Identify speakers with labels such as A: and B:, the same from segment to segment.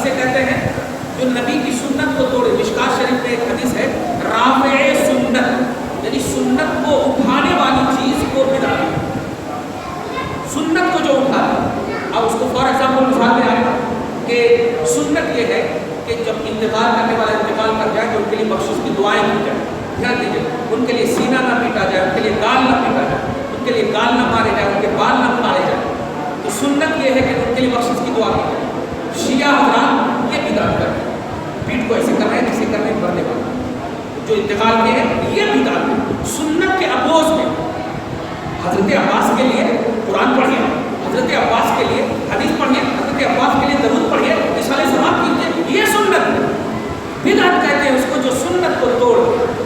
A: کسے کہتے ہیں؟ جو نبی کی سنت کو توڑے. مشکات شریف میں ایک حدیث ہے رافع سنت، یعنی سنت کو اٹھانے والی چیز کو بدعت. سنت کو جو اٹھا، اب اس کو فار ایگزامپل مثال میں آئے گا کہ سنت یہ ہے کہ جب انتقال کرنے والا انتقال کر جائے تو ان کے لیے بخشش کی دعائیں کی جائیں. دھیان دیجیے، ان کے لیے سینہ نہ پیٹا جائے، ان کے لیے گال نہ پیٹا جائے، ان کے لیے گال نہ مارے جائے، ان کے بال نہ پھاڑے جائیں. تو سنت یہ ہے کہ ان کے لیے بخشش کی دعا کی جائے. شیعہ حضرات یہ بدعت کر رہے ہیں، پیٹ کو ایسے کر رہے ہیں جیسے کرنے مرنے والا. جو انتقال میں ہے یہ بدعت ہے. سنت کے اپوز میں حضرت عباس کے لیے قرآن پڑھیے، حضرت عباس کے لیے حدیث پڑھیے، حضرت عباس کے لیے درود پڑھیے، رسالے سماعت کیجیے. یہ سنت ہے. بدعت کہتے ہیں اس کو جو سنت کو توڑ،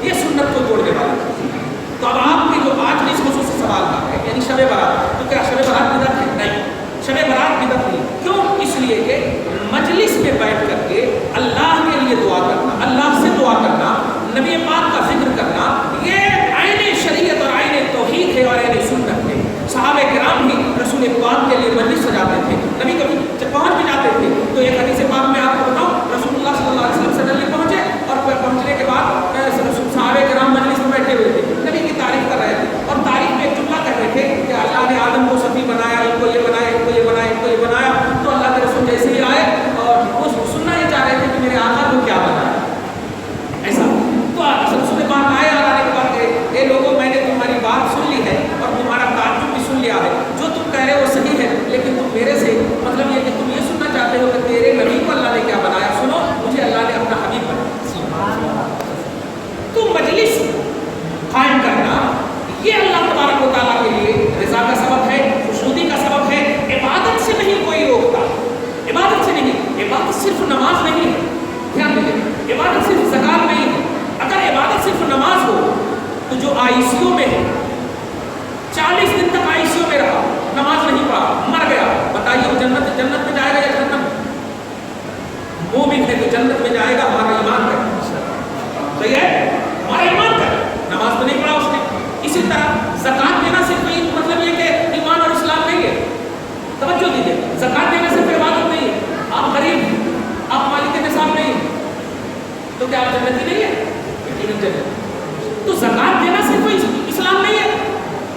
A: یہ سنت کو توڑنے والا. تو اب آپ نے جو آج اس خصوصی سوال کا ہے یعنی شب برات، تو کیا شب برات بدعت ہے؟ نہیں، شب برات بدعت نہیں. کیوں؟ اس لیے کہ مجلس میں بیٹھ کر کے اللہ کے لیے دعا کرنا، اللہ سے دعا کرنا، نبی پاک کا ذکر کرنا، یہ عین شریعت اور عین توحید ہے اور عین سنت ہے. صحابہ کرام بھی رسول پاک کے لیے مجلس سجاتے تھے، نبی کبھی پہنچ بھی جاتے تھے. تو ایک حدیث پاک میں آپ کو بتاؤں، رسول اللہ صلی اللہ علیہ وسلم سڈنلی پہنچے اور پہنچنے کے بعد صحابہ کرام مجلس میں بیٹھے ہوئے تھے، نبی کی تعریف کر رہے تھے اور تعریف میں ایک جملہ کہہ رہے تھے کہ اللہ نے آدم کو صفی بنایا، ان کو یہ بنایا، ان کو یہ بنایا، ان کو یہ بنایا. تو اللہ کے رسول جیسے ہی آئے اور وہ سننا یہ چاہ رہے تھے کہ میرے آقا کو کیا بنایا ایسا. تو رسول پاک آئے اور آنے کے بعد کہے اے لوگوں، میں نے تمہاری بات سن لی ہے اور تمہارا تعجب بھی سن لیا ہے. جو تم کہہ رہے ہو وہ صحیح ہے، لیکن تم میرے سے مطلب یہ کہ تم یہ سننا چاہتے ہو کہ تیرے نبی کو اللہ نے کیا بنایا. سنو، مجھے اللہ نے اپنا حبیب بنایا. تو مجلس قائم کرنا یہ اللہ تبارک و تعالیٰ کے لیے رضا کا سبب ہے، خوشنودی کا سبب ہے. عبادت سے نہیں کوئی روکتا، عبادت سے نہیں. عبادت صرف نماز نہیں ہے، دھیان دیجیے، عبادت صرف زکات نہیں ہے. اگر عبادت صرف نماز ہو تو جو آئی سی یو میں ہے 40 دن تک آئی سی یو میں رہا، نماز نہیں پڑھا، مر گیا، بتائیے وہ جنت میں جائے گا یا جہنم؟ مومن ہے تو جنت میں جائے گا. ہمارا ایمان ہے، صحیح ہے، ہمارا ایمان ہے. نماز تو نہیں پڑھا اس نے. اسی طرح زکات دینا صرف مطلب یہ کہ ایمان اور اسلام نہیں ہے. توجہ دیجیے، زکات دینا صرف عبادت نہیں ہے. آپ غریب ہیں، آپ مالک نصاب نہیں ہیں، تو کیا آپ جنتی نہیں ہے؟ یقیناً جنت. تو زکات دینا صرف اسلام نہیں ہے.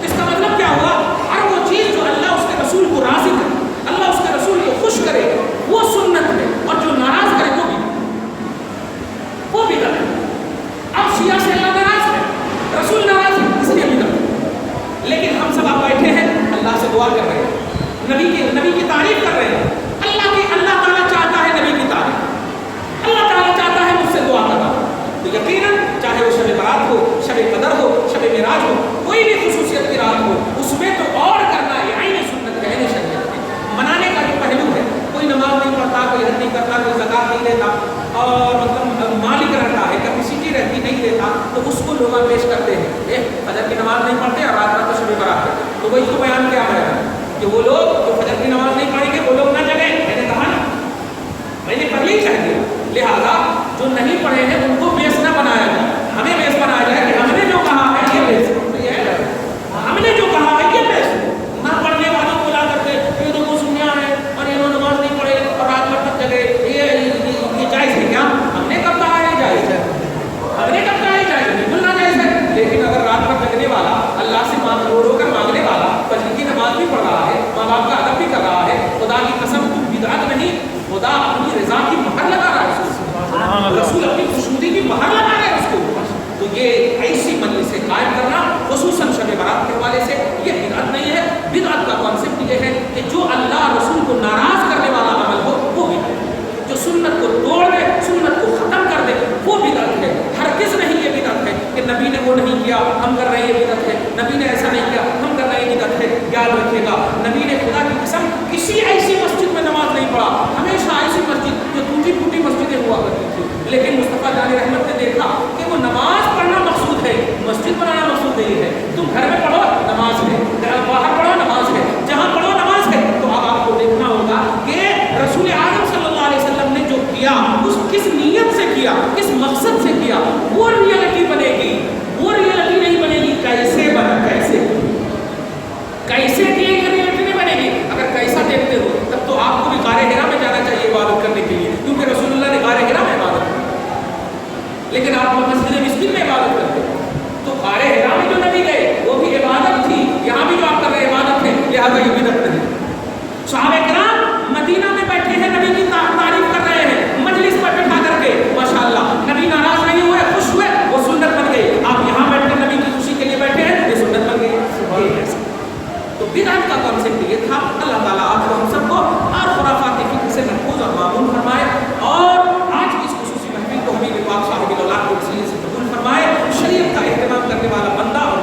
A: اس کا مطلب کیا ہوا؟ ہر وہ چیز جو اللہ اس کے رسول کو راضی کرے، اللہ اس کے رسول کو خوش کرے، وہ سنت ہے. اور جو ناراض کرے وہ بھی غلط ہے. اب شیعہ سے اللہ ناراض ہے، رسول ناراض ہے، اس لیے بھی غلط ہے. لیکن ہم سب آپ بیٹھے ہیں، اللہ سے دعا کر رہے ہیں، نبی کی تعریف کر رہے ہیں. اللہ تعالیٰ چاہتا ہے نبی کی تعریف، اللہ تعالیٰ چاہتا ہے مجھ سے دعا کرنا. تو یقیناً چاہے وہ شب برات ہو، شب قدر ہو، شب معراج ہو، کوئی بھی خصوصیت کی رات ہو، اس میں تو اور کرنا ہے عین سنت ہے، عین شریعت ہے. منانے کا جو پہلو ہے، کوئی نماز نہیں پڑھتا، کوئی حج نہیں کرتا، کوئی زکات نہیں دیتا اور مطلب مالک رہتا ہے، کیپیسٹی رہتی نہیں دیتا، تو اس کو لوگ پیش کرتے ہیں فجر کی نماز نہیں پڑھتے اور رات رات کو شب برات کرتے. تو وہی تو بیان کیا ہے کہ وہ لوگ جو فجر کی نماز نہیں پڑھیں گے وہ لوگ نہ جگیں. میں نے کہا نا، میں نے پہلے ہی کہہ دیا. لہٰذا جو نہیں پڑھے ہیں ان کو بیس نہ بنایا جائے، ہمیں بیس بنایا جائے کہ ہم نے جو کہا ہے یہ بیس، ہم نے جو کہا ہے یہ بیس. نہ پڑھنے والوں کو لا کرتے یہ تو سنیا ہے اور یہ نماز نہیں پڑھے اور رات بھر تک جگے، یہ جائز ہے کیا؟ ہم نے کب کہا ہے جائز ہے، ہم نے کب کہا ہے جائز ہے؟ بالکل ناجائز ہے. لیکن اگر رات بھر جگنے والا، اللہ سے رو کر مانگنے والا، فجر کی نماز بھی پڑھ رہا ہے، ماں باپ کا ادب بھی کر رہا ہے، خدا کی قسم تو بدعت نہیں، خدا اپنی رضا کی مہر لگا رہا ہے اس کو، رسول اپنی خوشنودی کی مہر لگا رہا ہے اس کو. تو یہ ایسی مجلس سے قائم کرنا خصوصاً شب برات کے حوالے سے یہ بدعت نہیں ہے. بدعت کا کانسیپٹ یہ ہے کہ جو اللہ رسول کو ناراض کرنے والا عمل ہو وہ بدعت ہے. جو سنت کو توڑ دے، سنت کو ختم کر دے، وہ بدعت ہے. ہرگز نہیں یہ بدعت ہے کہ نبی نے وہ نہیں کیا ہم کر رہے ہیں، یہ بدعت ہے. نبی نے ایسا نہیں کیا ہم کر رہے ہیں، یہ بدعت ہے. یاد رکھیے گا، نبی نے خدا کی قسم کسی ایسی مسجد میں نماز نہیں پڑھا. ہمیشہ ایسی مسجد جو ٹوٹی پھوٹی مسجدیں ہوا کرتی تھی، لیکن مصطفیٰ جان رحمت نے دیکھا کہ وہ نماز پڑھنا مقصود ہے، مسجد بنانا مقصود نہیں ہے. تم گھر میں پڑھو نماز ہے، باہر پڑھو نماز ہے، جہاں پڑھو نماز ہے. تو اب آپ کو دیکھنا ہوگا کہ رسول اعظم صلی اللہ علیہ وسلم نے جو کیا اس کس نیت سے کیا، کس مقصد سے کیا، وہ ریئل